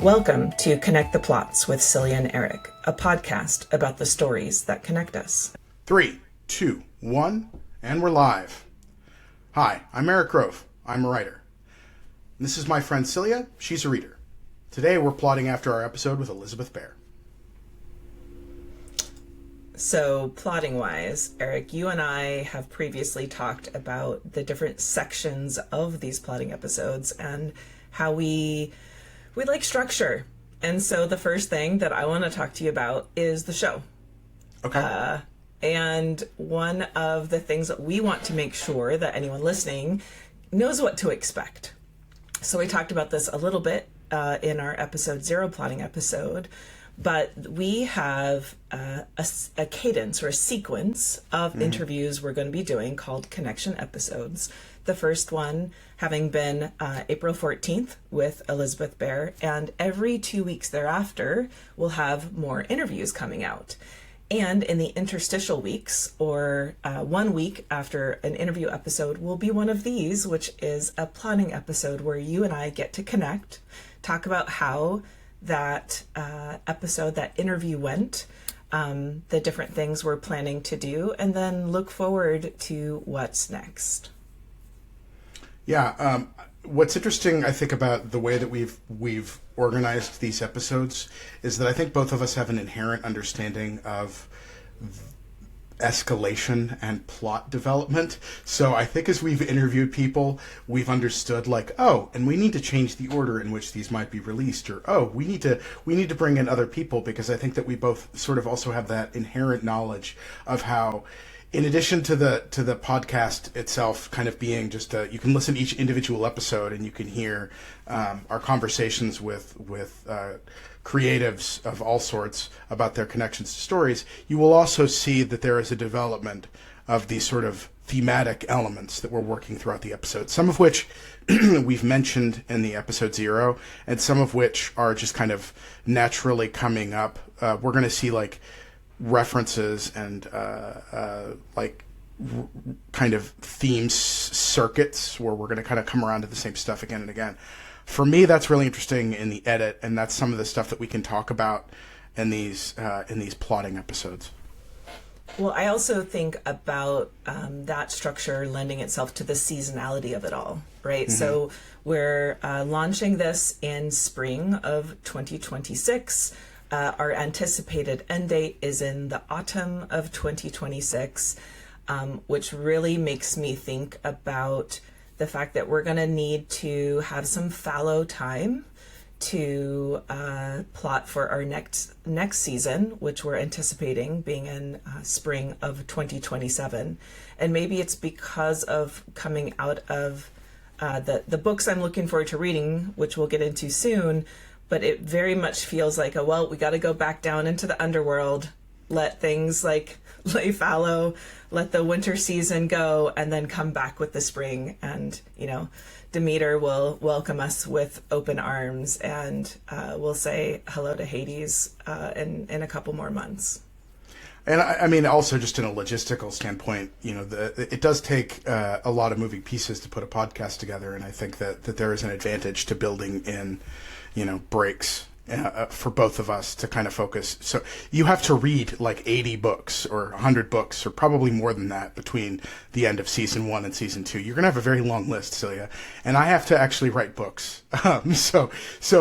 Welcome to Connect the Plots with Cylia and Erik, a podcast about the stories that connect us. 3, 2, 1, and we're live. Hi, I'm Erik Grove. I'm a writer. And this is my friend Cylia. She's a reader. Today we're plotting after our episode with Elizabeth Bear. So, plotting-wise, Erik, you and I have previously talked about the different sections of these plotting episodes and how we like structure. And so the first thing that I want to talk to you about is the show. Okay. And one of the things that we want to make sure that anyone listening knows what to expect. So we talked about this a little bit in our episode 0 plotting episode, but we have a cadence or a sequence of interviews we're going to be doing called connection episodes. The first one having been April 14th with Elizabeth Bear, and every 2 weeks thereafter, we'll have more interviews coming out. And in the interstitial weeks, or 1 week after an interview episode, will be one of these, which is a plotting episode where you and I get to connect, talk about how that episode, that interview went, the different things we're planning to do, and then look forward to what's next. Yeah, what's interesting, I think, about the way that we've organized these episodes is that I think both of us have an inherent understanding of escalation and plot development. So I think as we've interviewed people, we've understood and we need to change the order in which these might be released, or we need to bring in other people, because I think that we both sort of also have that inherent knowledge of how, in addition to the podcast itself kind of being just you can listen to each individual episode and you can hear our conversations with creatives of all sorts about their connections to stories, you will also see that there is a development of these sort of thematic elements that we're working throughout the episode, some of which we've mentioned in the episode 0, and some of which are just kind of naturally coming up. We're going to see references and kind of theme circuits where we're going to kind of come around to the same stuff again and again. For me, that's really interesting in the edit, and that's some of the stuff that we can talk about in these plotting episodes. Well, I also think about that structure lending itself to the seasonality of it all, right? Mm-hmm. So we're launching this in spring of 2026. Our anticipated end date is in the autumn of 2026, which really makes me think about the fact that we're going to need to have some fallow time to plot for our next season, which we're anticipating being in spring of 2027. And maybe it's because of coming out of the books I'm looking forward to reading, which we'll get into soon. But it very much feels like, we got to go back down into the underworld, let things lay fallow, let the winter season go, and then come back with the spring. And, Demeter will welcome us with open arms, and we'll say hello to Hades in a couple more months. And I mean, also just in a logistical standpoint, it does take a lot of moving pieces to put a podcast together. And I think that there is an advantage to building in breaks for both of us to kind of focus. So you have to read 80 books or 100 books or probably more than that between the end of season 1 and season 2. You're going to have a very long list, Cylia. And I have to actually write books. So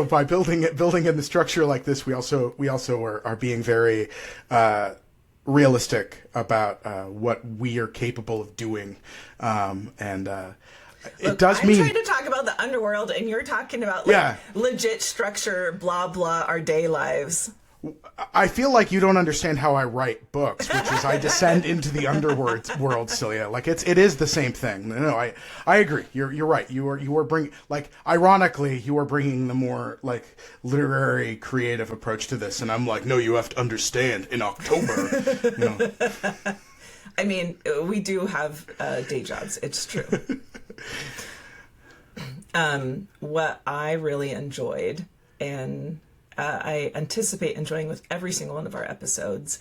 by building in the structure like this, we also are being very realistic about what we are capable of doing. Look, I'm trying to talk about the Underworld, and you're talking about legit structure, blah, blah, our day lives. I feel like you don't understand how I write books, which is I descend into the Underworld world, Cylia. It is the same thing. No, I agree. You're right. You are bringing, ironically, you are bringing the more literary, creative approach to this, and I'm no, you have to understand. In October, I mean, we do have day jobs. It's true. What I really enjoyed, and I anticipate enjoying with every single one of our episodes,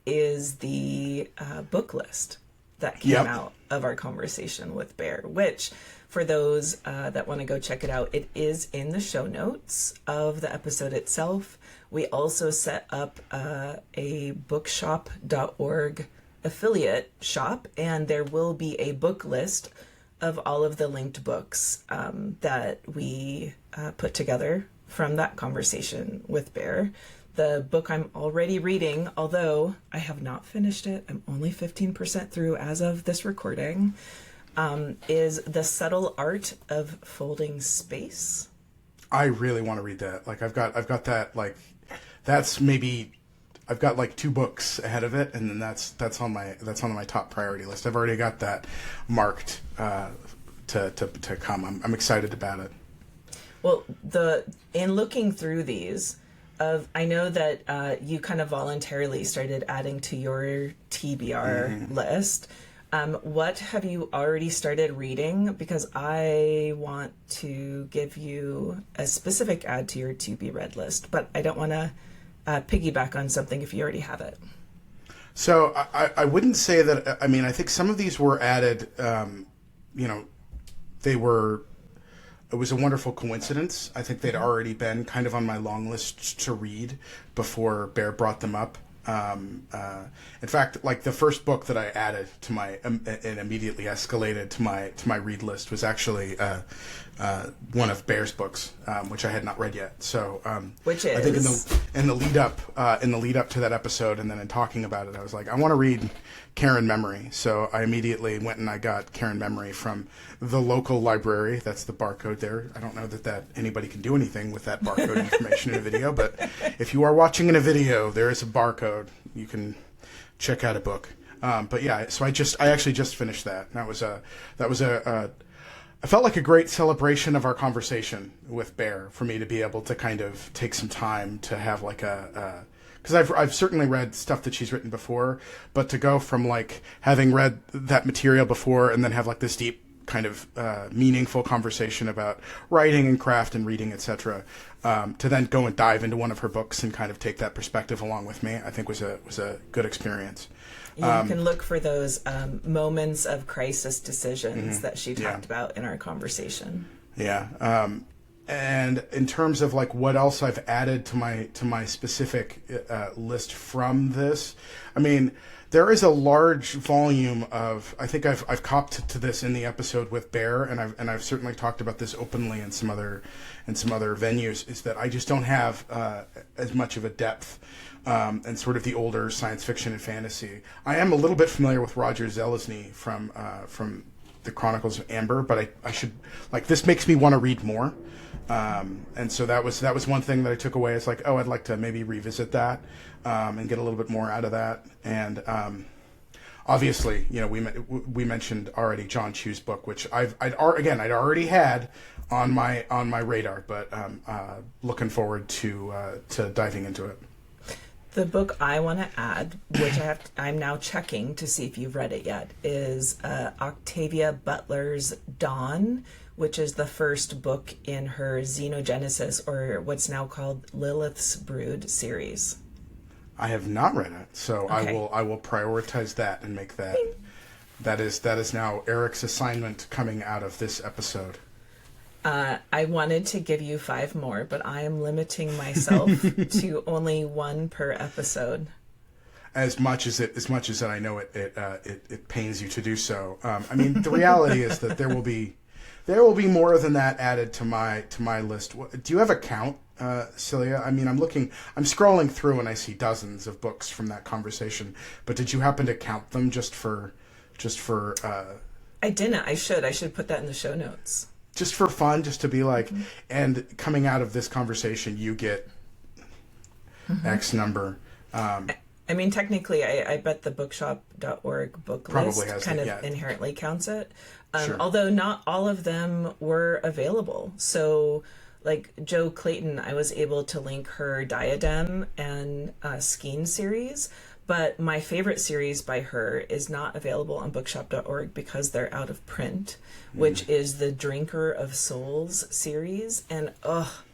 is the book list. that came out of our conversation with Bear, which for those that want to go check it out, it is in the show notes of the episode itself. We also set up a bookshop.org affiliate shop, and there will be a book list of all of the linked books that we put together from that conversation with Bear. The book I'm already reading, although I have not finished it, I'm only 15% through as of this recording, is The Subtle Art of Folding Space. I really want to read that. Like I've got that, like that's maybe I've got like 2 books ahead of it, and then that's on my top priority list. I've already got that marked to come. I'm excited about it. Well, in looking through these, I know that you kind of voluntarily started adding to your TBR list. What have you already started reading? Because I want to give you a specific add to your to-be-read list, but I don't want to piggyback on something if you already have it. So I wouldn't say that. I mean, I think some of these were added. It was a wonderful coincidence. I think they'd already been kind of on my long list to read before Bear brought them up. In fact, like the first book that I added to my and immediately escalated to my read list was actually one of Bear's books, which I had not read yet. So, which is, I think in the lead up to that episode, and then in talking about it, I was like, I want to read Karen Memory. So I immediately went and I got Karen Memory from the local library. That's the barcode there. I don't know that anybody can do anything with that barcode information in a video, but if you are watching in a video, there is a barcode. You can check out a book. But yeah, so I actually just finished that. That was I felt like a great celebration of our conversation with Bear for me to be able to kind of take some time to have like because I've certainly read stuff that she's written before, but to go from like having read that material before and then have like this deep kind of meaningful conversation about writing and craft and reading, etc., to then go and dive into one of her books and kind of take that perspective along with me, I think was a good experience. You can look for those moments of crisis decisions that she talked about in our conversation. Yeah. And in terms of like what else I've added to my specific list from this, I mean, there is a large volume of. I think I've copped to this in the episode with Bear, and I've certainly talked about this openly in some other venues. Is that I just don't have as much of a depth and sort of the older science fiction and fantasy. I am a little bit familiar with Roger Zelazny from the Chronicles of Amber, but I should like this makes me want to read more. And so that was one thing that I took away. It's like, oh, I'd like to maybe revisit that and get a little bit more out of that. And obviously, you know, we mentioned already John Chu's book, which I'd already had on my radar, but looking forward to diving into it. The book I want to add, which I'm now checking to see if you've read it yet, is Octavia Butler's Dawn, which is the first book in her Xenogenesis, or what's now called Lilith's Brood series. I have not read it, so okay. I will prioritize that and make that. That is now Erik's assignment coming out of this episode. I wanted to give you 5 more, but I am limiting myself to only 1 per episode. As much as I know it pains you to do so. I mean, the reality is that there will be more than that added to my list. Do you have a count, Cylia? I mean, I'm scrolling through and I see dozens of books from that conversation. But did you happen to count them just for? I didn't. I should put that in the show notes. Just for fun, just to be like, and coming out of this conversation, you get X number. I mean, technically, I bet the bookshop.org book list kind of inherently counts it. Sure. Although not all of them were available. So, like Jo Clayton, I was able to link her Diadem and Skein series. But my favorite series by her is not available on bookshop.org because they're out of print, which is the Drinker of Souls series. And,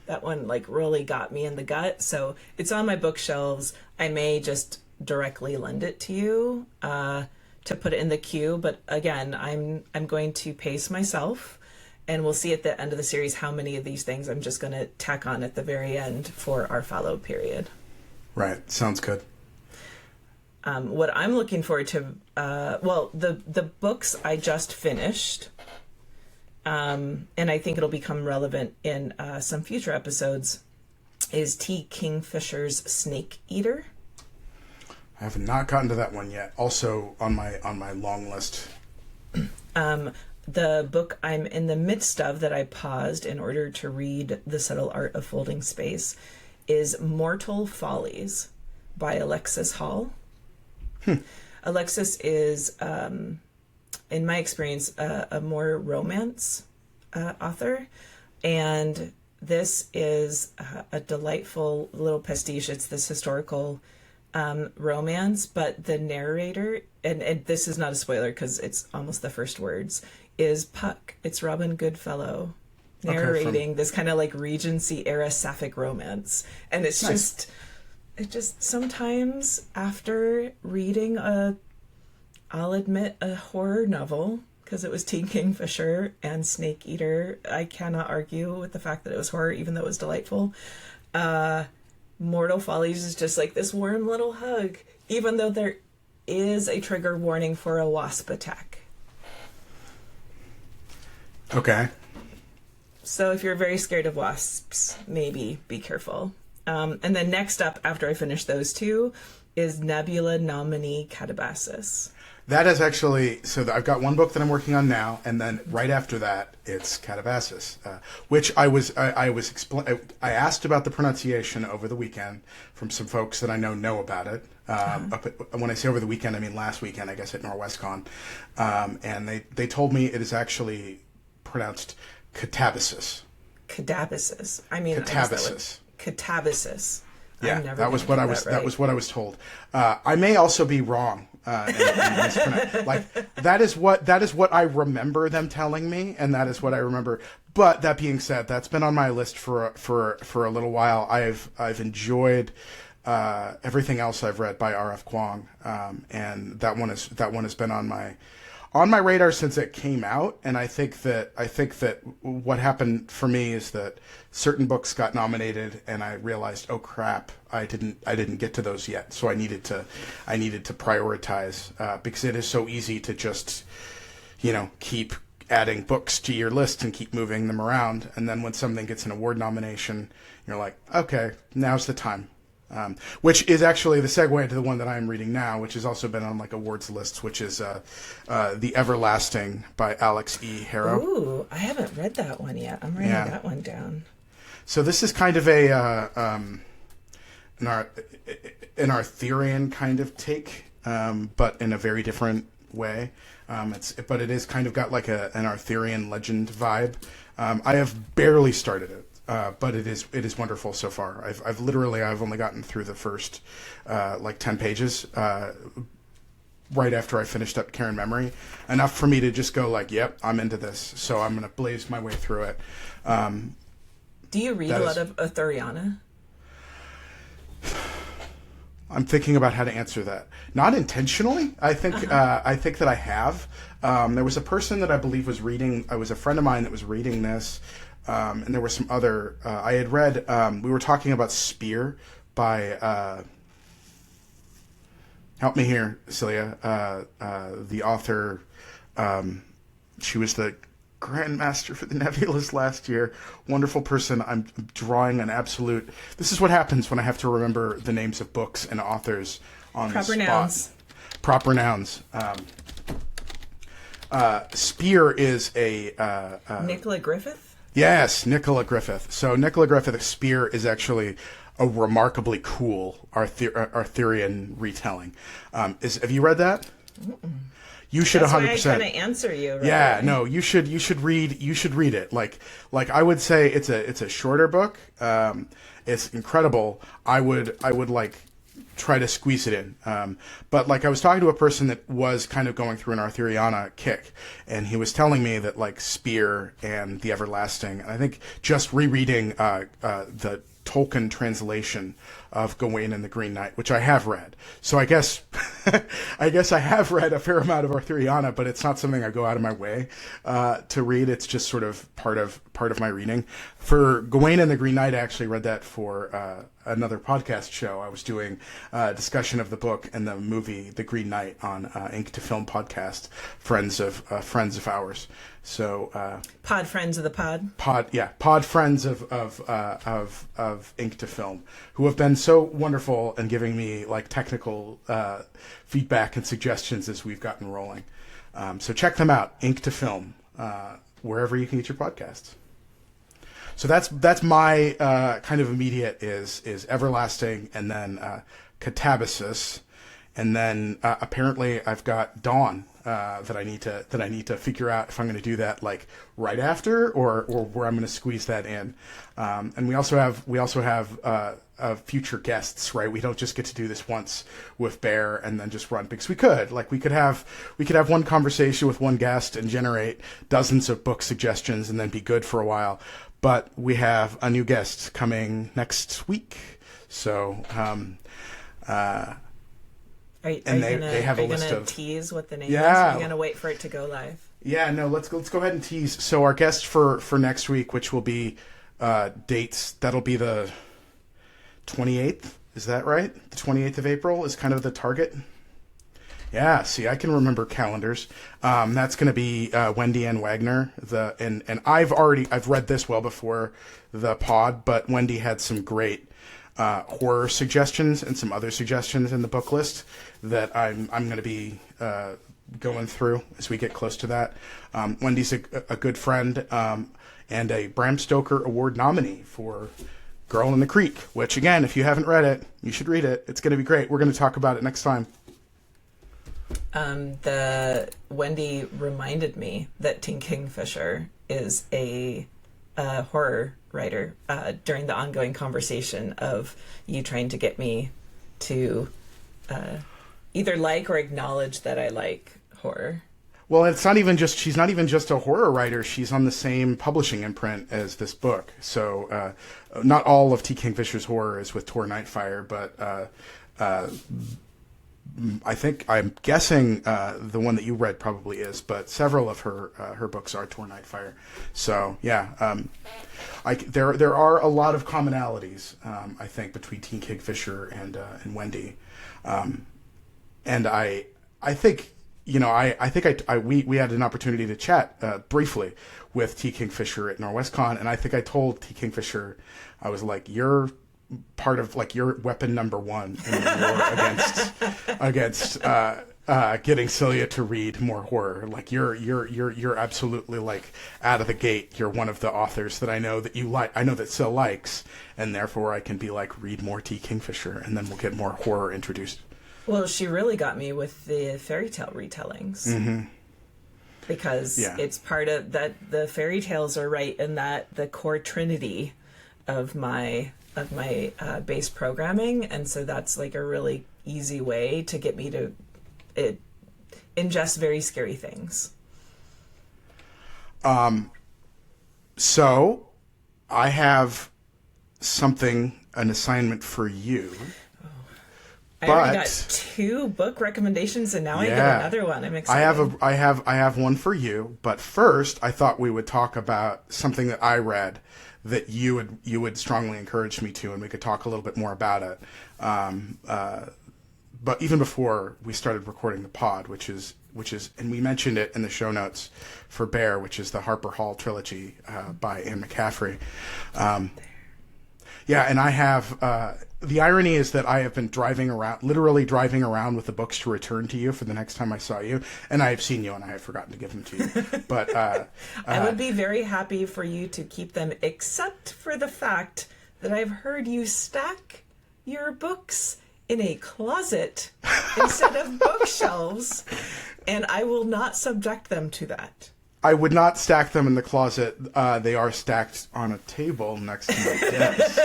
that one, like, really got me in the gut. So it's on my bookshelves. I may just directly lend it to you to put it in the queue. But again, I'm going to pace myself, and we'll see at the end of the series how many of these things I'm just going to tack on at the very end for our fallow period. Right. Sounds good. What I'm looking forward to, the books I just finished, and I think it'll become relevant in some future episodes, is T. Kingfisher's Snake Eater. I have not gotten to that one yet. Also on my long list. The book I'm in the midst of that I paused in order to read The Subtle Art of Folding Space is Mortal Follies by Alexis Hall. Alexis is, in my experience, a more romance author, and this is a delightful little pastiche. It's this historical romance, but the narrator, and this is not a spoiler because it's almost the first words, is Puck. It's Robin Goodfellow narrating this kind of like Regency era sapphic romance, and it's nice. It just sometimes after reading I'll admit a horror novel, because it was Teen Kingfisher and Snake Eater, I cannot argue with the fact that it was horror, even though it was delightful. Mortal Follies is just like this warm little hug, even though there is a trigger warning for a wasp attack. Okay. So if you're very scared of wasps, maybe be careful. And then next up, after I finish those two, is Nebula nominee Catabasis. That is actually, I've got one book that I'm working on now, and then right after that, it's Catabasis, which I asked about the pronunciation over the weekend from some folks that I know about it. When I say over the weekend, I mean last weekend, I guess, at NorwestCon. And they told me it is actually pronounced Catabasis. Catabasis. I mean, Catabasis. Catabasis. Yeah, that was what I was. That was what I was told. I may also be wrong. Like that is what I remember them telling me, and that is what I remember. But that being said, that's been on my list for a little while. I've enjoyed everything else I've read by R.F. Kuang, and that one has been on my radar since it came out. And I think that what happened for me is that certain books got nominated, and I realized, oh crap, I didn't get to those yet. So I needed to prioritize, because it is so easy to just, keep adding books to your list and keep moving them around. And then when something gets an award nomination, you're like, okay, now's the time. Which is actually the segue into the one that I'm reading now, which has also been on like awards lists, which is The Everlasting by Alex E. Harrow. Ooh, I haven't read that one yet. I'm writing that one down. So this is kind of an Arthurian kind of take, but in a very different way. But it is kind of got like an Arthurian legend vibe. I have barely started it. But it is wonderful so far. I've only gotten through the first 10 pages right after I finished up Care and Memory, enough for me to just go like, yep, I'm into this. So I'm gonna blaze my way through it. Do you read a lot of Arthuriana? I'm thinking about how to answer that. Not intentionally. I think that I have. There was a person that I believe was reading. I was a friend of mine that was reading this. And there were some other, I had read, we were talking about Spear by, help me here, Cylia, the author, she was the Grandmaster for the Nebulas last year. Wonderful person. I'm drawing an absolute, this is what happens when I have to remember the names of books and authors on the spot. Nouns. Proper nouns. Spear is a... Nicola Griffith? Yes, Nicola Griffith. So Nicola Griffith's Spear is actually a remarkably cool Arthurian retelling. Have you read that? Mm-mm. You should 100%. That's why I kind of answer you. Right? Yeah, no, you should read it. Like I would say it's a shorter book. It's incredible. I would like try to squeeze it in. But like I was talking to a person that was kind of going through an Arthuriana kick, and he was telling me that like Spear and The Everlasting, and I think just rereading the Tolkien translation of Gawain and the Green Knight, which I have read. So I guess I have read a fair amount of Arthuriana, but it's not something I go out of my way to read. It's just sort of part of my reading. For Gawain and the Green Knight, I actually read that for another podcast show. I was doing a discussion of the book and the movie The Green Knight on Ink to Film podcast, friends of ours. So pod friends of the pod. Pod friends of Ink to Film, who have been so wonderful and giving me like technical feedback and suggestions as we've gotten rolling. So check them out, Ink to Film, wherever you can get your podcasts. So that's my kind of immediate is Everlasting, and then Catabasis, and then apparently I've got Dawn that I need to figure out if I'm going to do that like right after or where I'm going to squeeze that in. And we also have future guests, right? We don't just get to do this once with Bear and then just run, because we could have one conversation with one guest and generate dozens of book suggestions and then be good for a while. But we have a new guest coming next week, so they have a list of. Tease what the name is? Are you gonna wait for it to go live? Yeah, no. Let's go ahead and tease. So our guest for next week, which will be dates. That'll be the 28th. Is that right? The 28th of April is kind of the target. Yeah, see, I can remember calendars. That's going to be Wendy Ann Wagner. And I've read this well before the pod, but Wendy had some great horror suggestions and some other suggestions in the book list that I'm going to be going through as we get close to that. Wendy's a good friend and a Bram Stoker Award nominee for Girl in the Creek, which, again, if you haven't read it, you should read it. It's going to be great. We're going to talk about it next time. The Wendy reminded me that Tink Kingfisher is a horror writer during the ongoing conversation of you trying to get me to either like or acknowledge that I like horror. Well, she's not even just a horror writer. She's on the same publishing imprint as this book. So not all of T. Kingfisher's horror is with Tor Nightfire, but I'm guessing the one that you read probably is, but several of her books are Tor Nightfire. So yeah, there are a lot of commonalities I think between T. Kingfisher and Wendy, and I think we had an opportunity to chat briefly with T. Kingfisher at NorwestCon, and I think I told T. Kingfisher, I was like, you're part of like your weapon number one in the war against getting Cylia to read more horror. Like you're absolutely like out of the gate. You're one of the authors that I know that you like. I know that Cyl likes, and therefore I can be like, read more T. Kingfisher, and then we'll get more horror introduced. Well, she really got me with the fairy tale retellings. Mm-hmm. Because it's part of that. The fairy tales are right in that the core trinity of my base programming, and so that's like a really easy way to get me to ingest very scary things. So I have an assignment for you. I already got 2 book recommendations, and now I get another one. I'm excited. I have one for you, but first I thought we would talk about something that I read that you would strongly encourage me to, and we could talk a little bit more about it. But even before we started recording the pod, which is, and we mentioned it in the show notes for Bear, which is the Harper Hall trilogy by Anne McCaffrey. And I have. The irony is that I have been literally driving around with the books to return to you for the next time I saw you, and I have seen you and I have forgotten to give them to you. But I would be very happy for you to keep them, except for the fact that I've heard you stack your books in a closet instead of bookshelves, and I will not subject them to that. I would not stack them in the closet. They are stacked on a table next to my desk.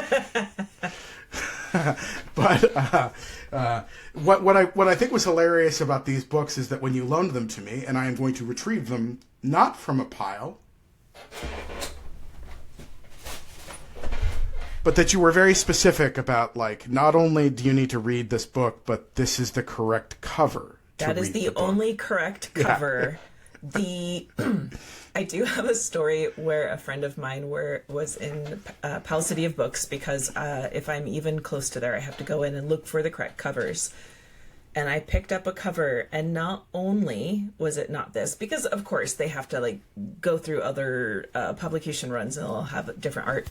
But what I think was hilarious about these books is that when you loaned them to me, and I am going to retrieve them not from a pile, But that you were very specific about, like, not only do you need to read this book, but this is the correct cover. That is the only correct cover. Yeah. I do have a story where a friend of mine was in Pal City of Books, because if I'm even close to there, I have to go in and look for the correct covers. And I picked up a cover, and not only was it not this, because of course they have to like go through other publication runs and they'll have different art.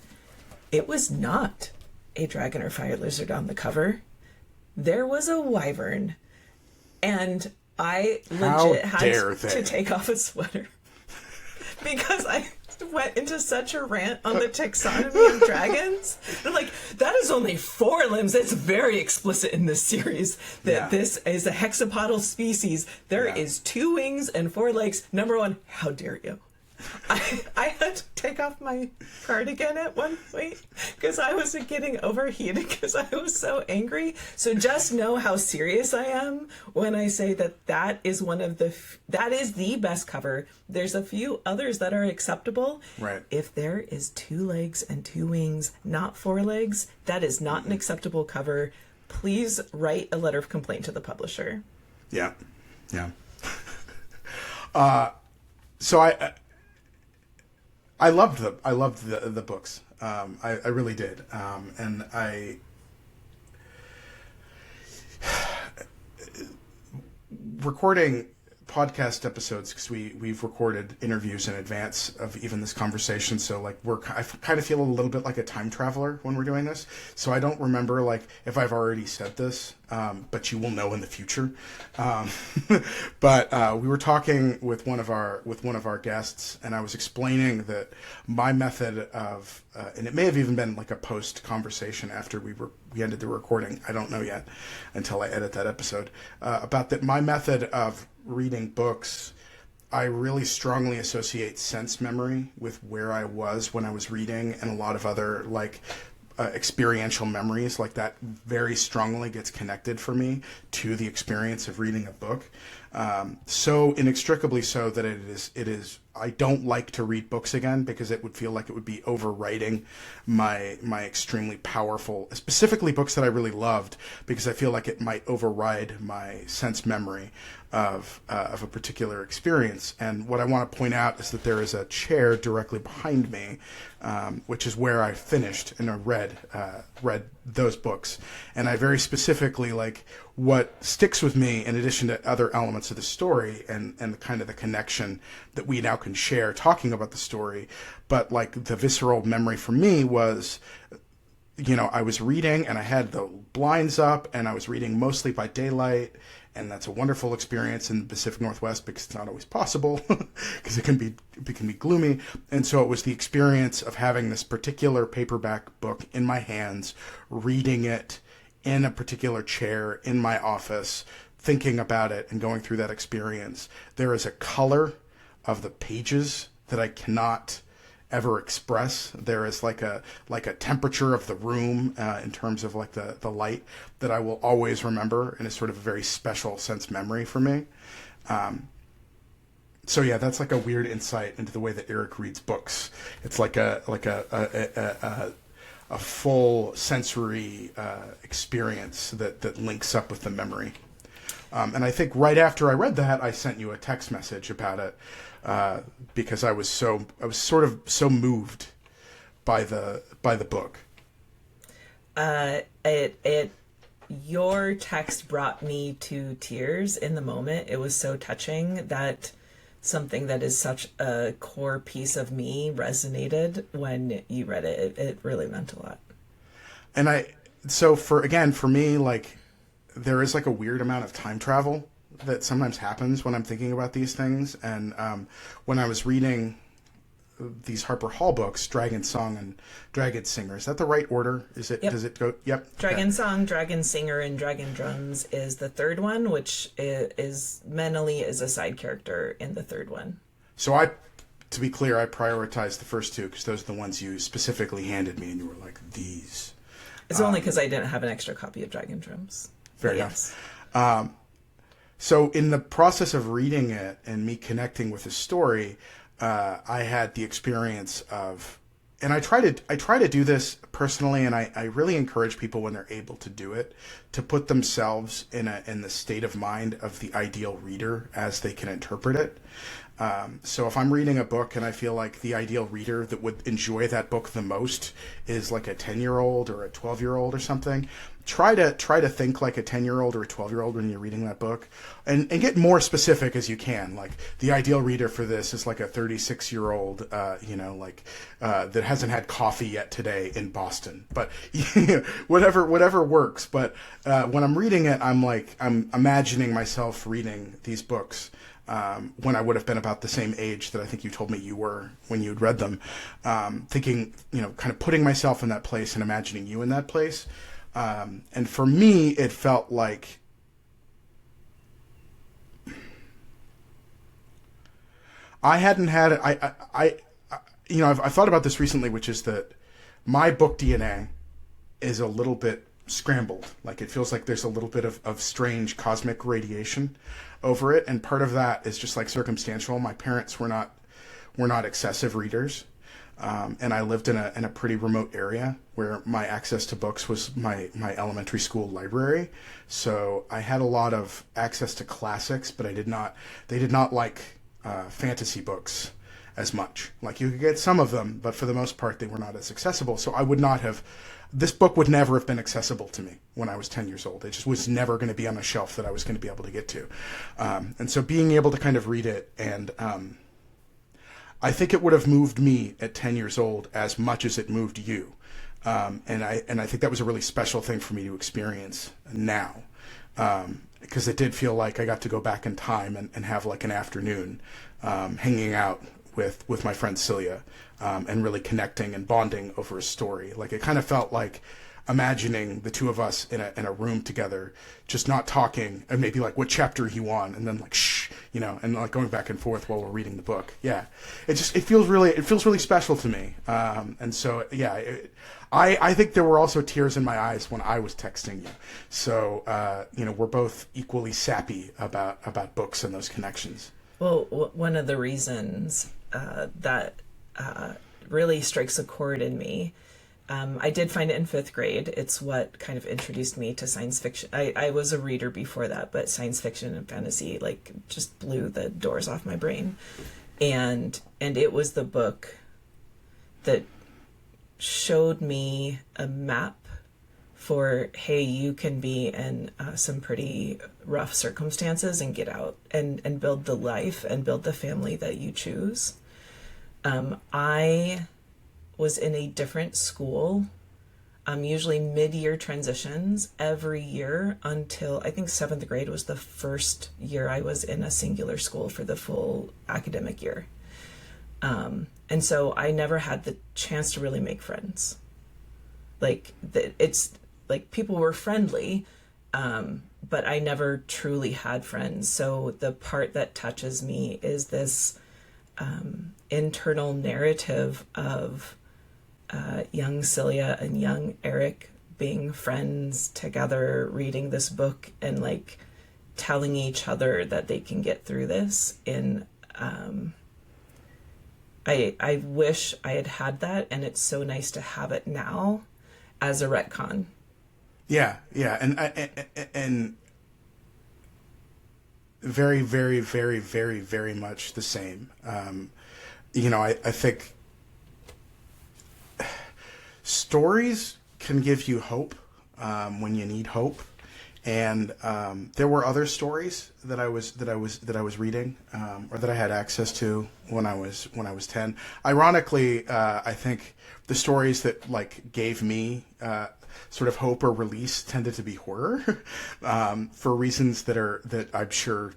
It was not a dragon or fire lizard on the cover. There was a wyvern. And I legit had to take off a sweater because I went into such a rant on the taxonomy of dragons. I'm like, that is only 4 limbs. It's very explicit in this series that this is a hexapodal species. There is 2 wings and 4 legs. Number 1, how dare you? I had to take off my cardigan at one point because I was getting overheated because I was so angry. So just know how serious I am when I say that is one of that is the best cover. There's a few others that are acceptable. Right. If there is 2 legs and 2 wings, not 4 legs, that is not an acceptable cover. Please write a letter of complaint to the publisher. Yeah. Yeah. So I loved the books. I really did. And recording podcast episodes, because we've recorded interviews in advance of even this conversation, so like I kind of feel a little bit like a time traveler when we're doing this, so I don't remember like if I've already said this, but you will know in the future. But we were talking with one of our guests, and I was explaining that my method of and it may have even been like a post conversation after we ended the recording, I don't know yet until I edit that episode, about that my method of reading books, I really strongly associate sense memory with where I was when I was reading, and a lot of other like experiential memories like that very strongly gets connected for me to the experience of reading a book. So inextricably so that it is I don't like to read books again, because it would feel like it would be overwriting my extremely powerful, specifically books that I really loved, because I feel like it might override my sense memory of a particular experience. And what I want to point out is that there is a chair directly behind me, which is where I finished and I read those books. And I very specifically, like, what sticks with me, in addition to other elements of the story and kind of the connection that we now can share talking about the story, but like the visceral memory for me was, I was reading and I had the blinds up and I was reading mostly by daylight, and that's a wonderful experience in the Pacific Northwest because it's not always possible because it can be gloomy. And so it was the experience of having this particular paperback book in my hands, reading it in a particular chair in my office, thinking about it and going through that experience. There is a color of the pages that I cannot ever express. There is like a temperature of the room in terms of like the light that I will always remember, and is sort of a very special sense memory for me. So yeah, that's like a weird insight into the way that Erik reads books. It's like a full sensory experience that links up with the memory. And I think right after I read that, I sent you a text message about it, because I was sort of so moved by the book. Your text brought me to tears in the moment. It was so touching that something that is such a core piece of me resonated when you read it. It really meant a lot. And for me, like, there is like a weird amount of time travel that sometimes happens when I'm thinking about these things. And when I was reading these Harper Hall books, Dragon Song and Dragon Singer, is that the right order? Is it? Yep. Does it go? Yep. Dragon Song, Dragon Singer, and Dragon Drums is the third one, which is Menely is a side character in the third one. So to be clear, I prioritized the first 2 because those are the ones you specifically handed me, and you were like, these. It's only because I didn't have an extra copy of Dragon Drums. Fair enough. So in the process of reading it and me connecting with the story, I had the experience of and I try to do this personally, and I really encourage people when they're able to do it to put themselves in the state of mind of the ideal reader as they can interpret it. So if I'm reading a book and I feel like the ideal reader that would enjoy that book the most is like a 10-year-old or a 12-year-old or something, try to think like a 10-year-old or a 12-year-old when you're reading that book, and get more specific as you can. Like the ideal reader for this is like a 36-year-old, that hasn't had coffee yet today in Boston, but whatever works. But when I'm reading it, I'm imagining myself reading these books when I would have been about the same age that I think you told me you were when you'd read them, thinking, kind of putting myself in that place and imagining you in that place. And for me, it felt like I hadn't had it. I've thought about this recently, which is that my book DNA is a little bit scrambled. Like it feels like there's a little bit of strange cosmic radiation over it, and part of that is just like circumstantial. My parents were not excessive readers, and I lived in a pretty remote area where my access to books was my elementary school library. So I had a lot of access to classics, but they did not like fantasy books as much. Like you could get some of them, but for the most part they were not as accessible. So this book would never have been accessible to me when I was 10 years old. It just was never going to be on a shelf that I was going to be able to get to. And so being able to kind of read it, and I think it would have moved me at 10 years old as much as it moved you. And I think that was a really special thing for me to experience now. Because it did feel like I got to go back in time and have like an afternoon hanging out with my friend Cylia, and really connecting and bonding over a story. Like it kind of felt like imagining the two of us in a room together, just not talking, and maybe like, what chapter are you on? And then like, shh, and like going back and forth while we're reading the book. Yeah. It feels really special to me. And so, yeah, I think there were also tears in my eyes when I was texting you. So, we're both equally sappy about books and those connections. Well, one of the reasons that really strikes a chord in me, I did find it in 5th grade. It's what kind of introduced me to science fiction. I was a reader before that, but science fiction and fantasy like just blew the doors off my brain. And it was the book that showed me a map for, hey, you can be in some pretty rough circumstances and get out and build the life and build the family that you choose. I was in a different school, usually mid-year transitions every year until I think 7th grade was the first year I was in a singular school for the full academic year. And so I never had the chance to really make friends. It's like people were friendly, but I never truly had friends. So the part that touches me is this internal narrative of young Cylia and young Erik being friends together, reading this book and like telling each other that they can get through this. And I wish I had that, and it's so nice to have it now as a retcon. Yeah, and very, very, very, very, very much the same. I think stories can give you hope when you need hope, and there were other stories that I was reading or that I had access to when I was 10. Ironically, I think the stories that like gave me sort of hope or release tended to be horror, for reasons that I'm sure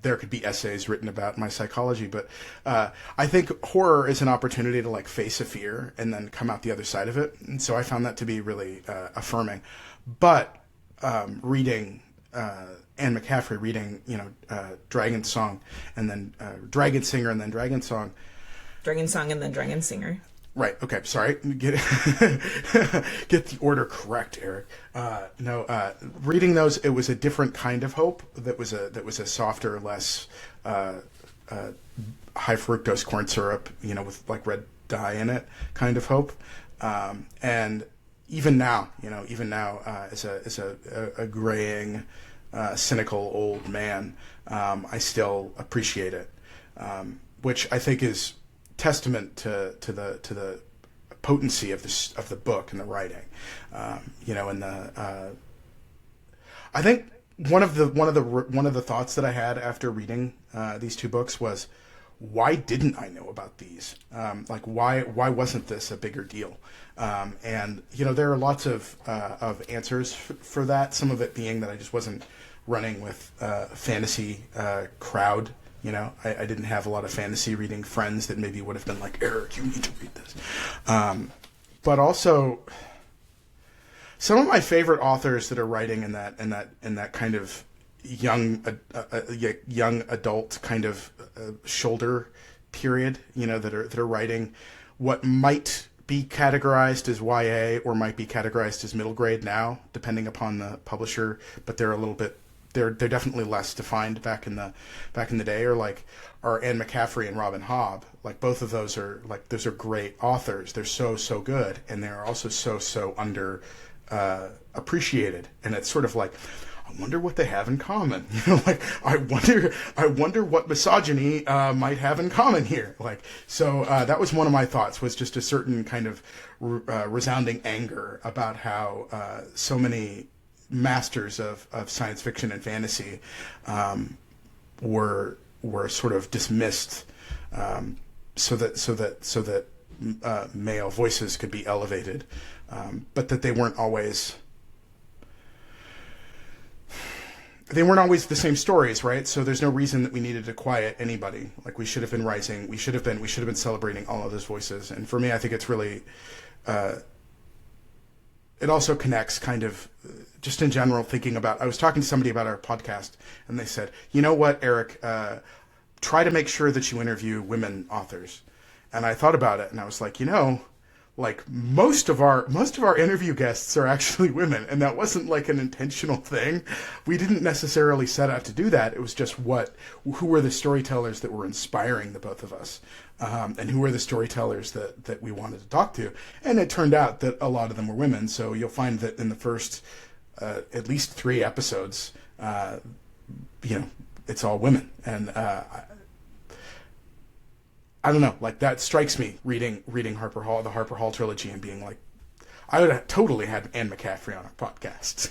there could be essays written about my psychology. But I think horror is an opportunity to like face a fear and then come out the other side of it. And so I found that to be really affirming. But reading Anne McCaffrey, reading Dragon Song, and then Dragon Singer, and then Dragon Song. Dragon Song and then Dragon Singer. Right. Okay. Sorry. Get the order correct, Erik. Reading those, it was a different kind of hope. That was a softer, less high fructose corn syrup. With like red die in it kind of hope. And even now, as a graying, cynical old man, I still appreciate it, which I think is testament to the potency of the book and the writing. I think one of the thoughts that I had after reading these two books was, why didn't I know about these? Why wasn't this a bigger deal? And there are lots of answers for that. Some of it being that I just wasn't running with fantasy crowd. I didn't have a lot of fantasy reading friends that maybe would have been like, Eric, you need to read this. But also, some of my favorite authors that are writing in that kind of young adult kind of shoulder period, that are writing what might be categorized as YA or might be categorized as middle grade now, depending upon the publisher, but they're a little bit. They're definitely less defined back in the day, or Anne McCaffrey and Robin Hobb. Like, both of those are great authors. They're so good, and they're also so under appreciated. And it's sort of like, I wonder what they have in common. I wonder what misogyny might have in common here. That was one of my thoughts, was just a certain kind of resounding anger about how so many masters of science fiction and fantasy were sort of dismissed, so that male voices could be elevated, but that they weren't always the same stories, right? So there's no reason that we needed to quiet anybody. Like, we should have been rising. We should have been celebrating all of those voices. And for me, I think it's really, it also connects kind of, just in general, thinking about, I was talking to somebody about our podcast, and they said, you know what, Eric, try to make sure that you interview women authors. And I thought about it, and I was like, most of our interview guests are actually women, and that wasn't like an intentional thing. We didn't necessarily set out to do that. It was just who were the storytellers that were inspiring the both of us, and who were the storytellers that we wanted to talk to. And it turned out that a lot of them were women. So you'll find that in the first at least 3 episodes, it's all women. And I don't know, that strikes me reading Harper Hall, the Harper Hall trilogy, and being like, I would have totally had Anne McCaffrey on our podcast.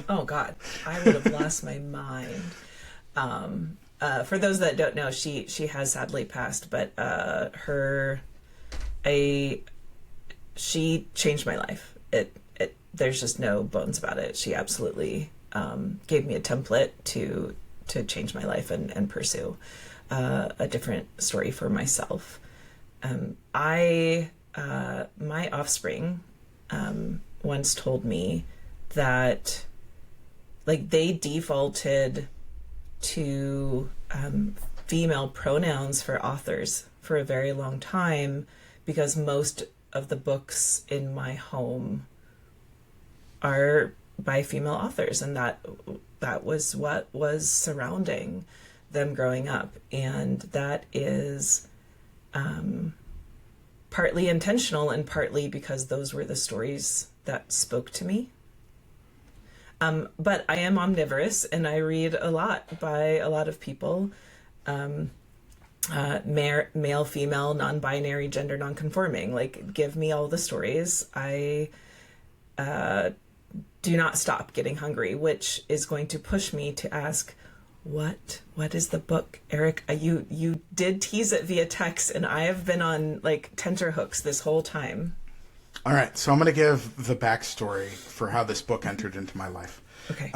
Oh God, I would have lost my mind. For those that don't know, she has sadly passed, but she changed my life. There's just no bones about it. She absolutely gave me a template to change my life and pursue a different story for myself. My offspring once told me that they defaulted to female pronouns for authors for a very long time, because most of the books in my home are by female authors, and that was what was surrounding them growing up. And that is partly intentional and partly because those were the stories that spoke to me. But I am omnivorous, and I read a lot by a lot of people, male, female, non-binary, gender non-conforming. Give me all the stories. I do not stop getting hungry, which is going to push me to ask, what is the book, Eric? You did tease it via text, and I have been on tenterhooks this whole time. All right, so I'm going to give the backstory for how this book entered into my life. Okay.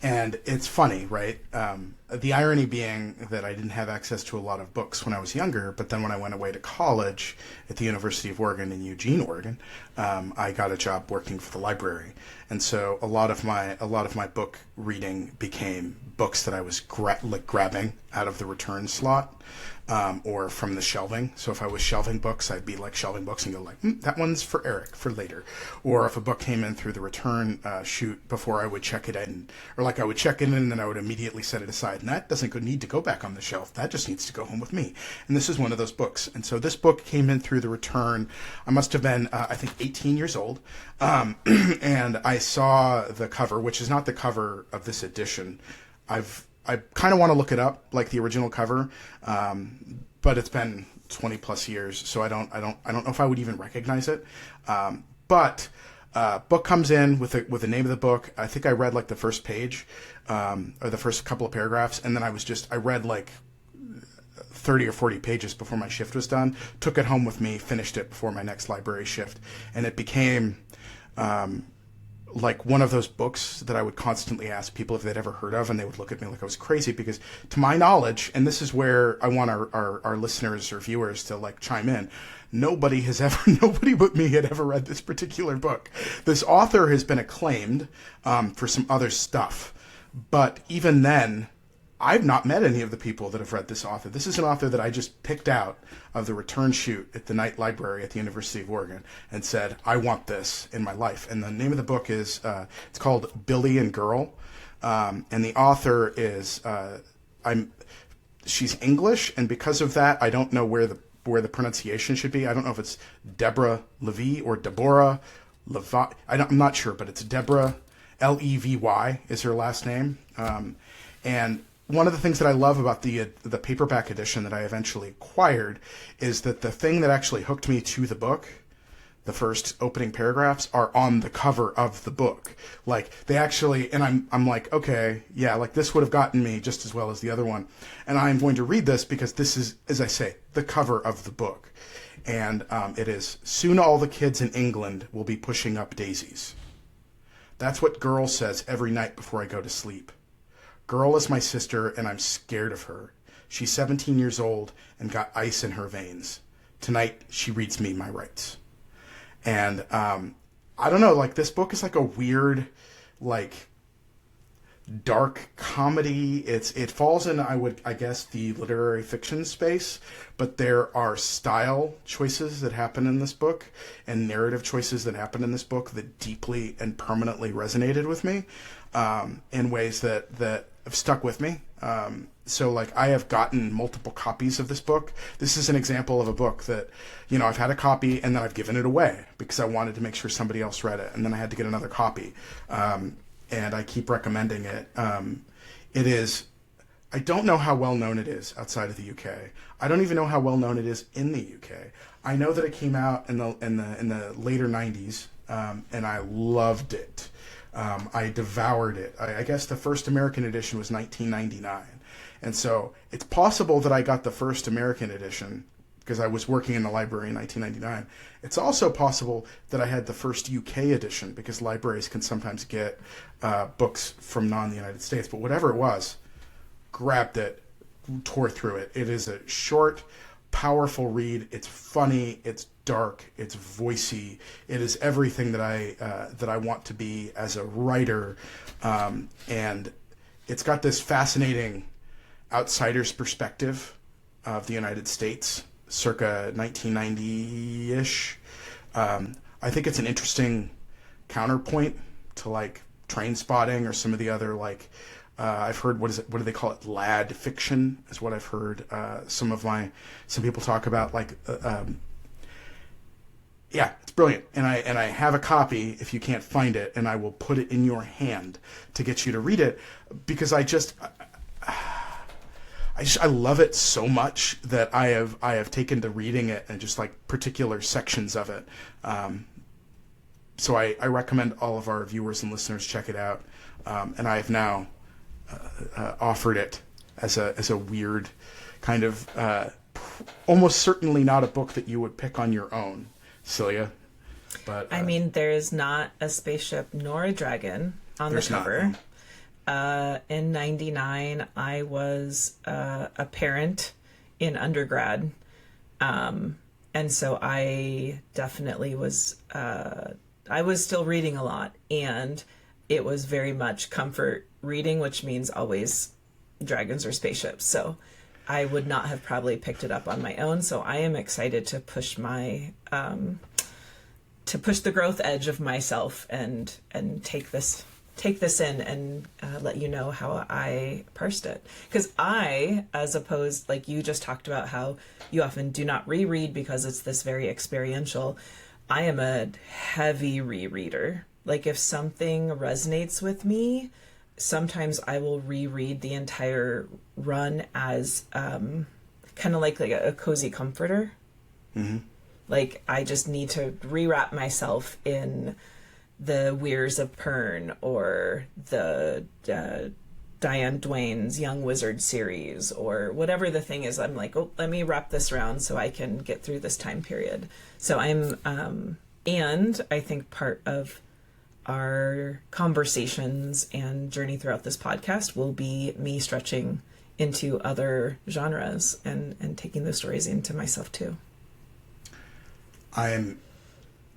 And it's funny, right? The irony being that I didn't have access to a lot of books when I was younger, but then when I went away to college at the University of Oregon in Eugene, Oregon, I got a job working for the library, and so a lot of my book reading became books that I was grabbing out of the return slot. Or from the shelving. So if I was shelving books, I'd be shelving books and go that one's for Eric for later. Or if a book came in through the return chute before I would check it in, or I would check it in and then I would immediately set it aside side, and that doesn't need to go back on the shelf. That just needs to go home with me. And this is one of those books. And so this book came in through the return. I must have been, I think, 18 years old. And I saw the cover, which is not the cover of this edition. I kind of want to look it up, like the original cover, but it's been 20 plus years, so I don't know if I would even recognize it. But book comes in with the name of the book. I think I read like the first page, or the first couple of paragraphs, and then I read like 30 or 40 pages before my shift was done. Took it home with me, finished it before my next library shift, and it became like one of those books that I would constantly ask people if they'd ever heard of, and they would look at me like I was crazy, because to my knowledge, and this is where I want our listeners or viewers to like chime in, nobody but me had ever read this particular book. This author has been acclaimed for some other stuff, but even then, I've not met any of the people that have read this author. This is an author that I just picked out of the return chute at the night library at the University of Oregon and said, I want this in my life. And the name of the book is, it's called Billy and Girl. And the author is, she's English, and because of that, I don't know where the pronunciation should be. I don't know if it's Deborah Levy or Deborah Levi. I'm not sure, but it's Deborah, Levy is her last name. And one of the things that I love about the paperback edition that I eventually acquired is that the thing that actually hooked me to the book, the first opening paragraphs, are on the cover of the book. Like they actually, and I'm like, okay, yeah, like this would have gotten me just as well as the other one. And I'm going to read this because this is, as I say, the cover of the book. And it is, soon all the kids in England will be pushing up daisies. That's what Girl says every night before I go to sleep. Girl is my sister, and I'm scared of her. She's 17 years old and got ice in her veins. Tonight, she reads me my rights. And I don't know, like this book is like a weird, like dark comedy. It falls in, I guess, the literary fiction space, but there are style choices that happen in this book and narrative choices that happen in this book that deeply and permanently resonated with me in ways that have stuck with me. So like I have gotten multiple copies of this book. This is an example of a book that, you know, I've had a copy and then I've given it away because I wanted to make sure somebody else read it. And then I had to get another copy. And I keep recommending it. It is, I don't know how well known it is outside of the UK. I don't even know how well known it is in the UK. I know that it came out in the later 90s, and I loved it. I devoured it. I guess the first American edition was 1999. And so it's possible that I got the first American edition because I was working in the library in 1999. It's also possible that I had the first UK edition because libraries can sometimes get books from the United States. But whatever it was, grabbed it, tore through it. It is a short, powerful read. It's funny. It's dark. It's voicey. It is everything that I want to be as a writer. And it's got this fascinating outsider's perspective of the United States circa 1990-ish. I think it's an interesting counterpoint to like Train Spotting or some of the other like I've heard what do they call it, lad fiction is what I've heard some people talk about, like yeah, it's brilliant, and I have a copy if you can't find it, and I will put it in your hand to get you to read it because I love it so much that I have taken to reading it and just like particular sections of it. So I recommend all of our viewers and listeners check it out. And I have now offered it as a weird kind of almost certainly not a book that you would pick on your own, Cylia. But I mean, there is not a spaceship nor a dragon on the cover. In 99, I was a parent in undergrad. And so I definitely was, I was still reading a lot, and it was very much comfort reading, which means always dragons or spaceships. So I would not have probably picked it up on my own. So I am excited to push my, to push the growth edge of myself and take this take this in and let you know how I parsed it. Because I, as opposed, like you just talked about how you often do not reread because it's this very experiential, I am a heavy rereader. Like if something resonates with me, sometimes I will reread the entire run as kind of like a cozy comforter. Mm-hmm. Like I just need to rewrap myself in the Weirs of Pern or the Diane Duane's Young Wizard series or whatever the thing is. I'm like, oh, let me wrap this around so I can get through this time period. So I'm, and I think part of our conversations and journey throughout this podcast will be me stretching into other genres and taking those stories into myself too. I am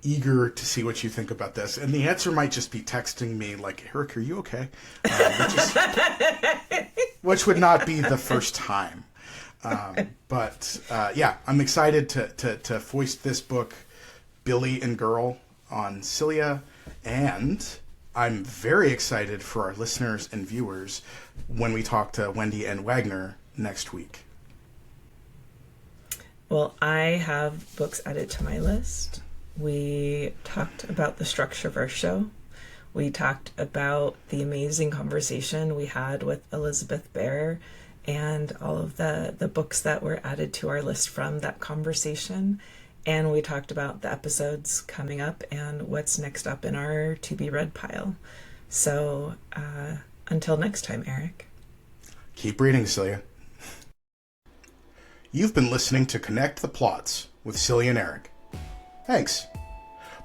eager to see what you think about this. And the answer might just be texting me like, Erik, are you okay? Which would not be the first time. But I'm excited to foist this book, Billy and Girl, on Cylia. And I'm very excited for our listeners and viewers when we talk to Wendy and Wagner next week. Well, I have books added to my list. We talked about the structure of our show. We talked about the amazing conversation we had with Elizabeth Bear and all of the books that were added to our list from that conversation. And we talked about the episodes coming up and what's next up in our to be read pile. So until next time, Erik. Keep reading, Cylia. You've been listening to Connect the Plots with Cylia and Erik. Thanks.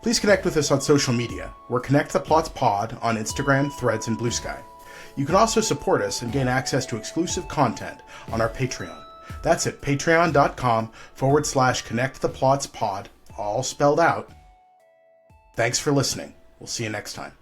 Please connect with us on social media. We're Connect the Plots Pod on Instagram, Threads, and Blue Sky. You can also support us and gain access to exclusive content on our Patreon. That's at patreon.com/Connect the Plots Pod, all spelled out. Thanks for listening. We'll see you next time.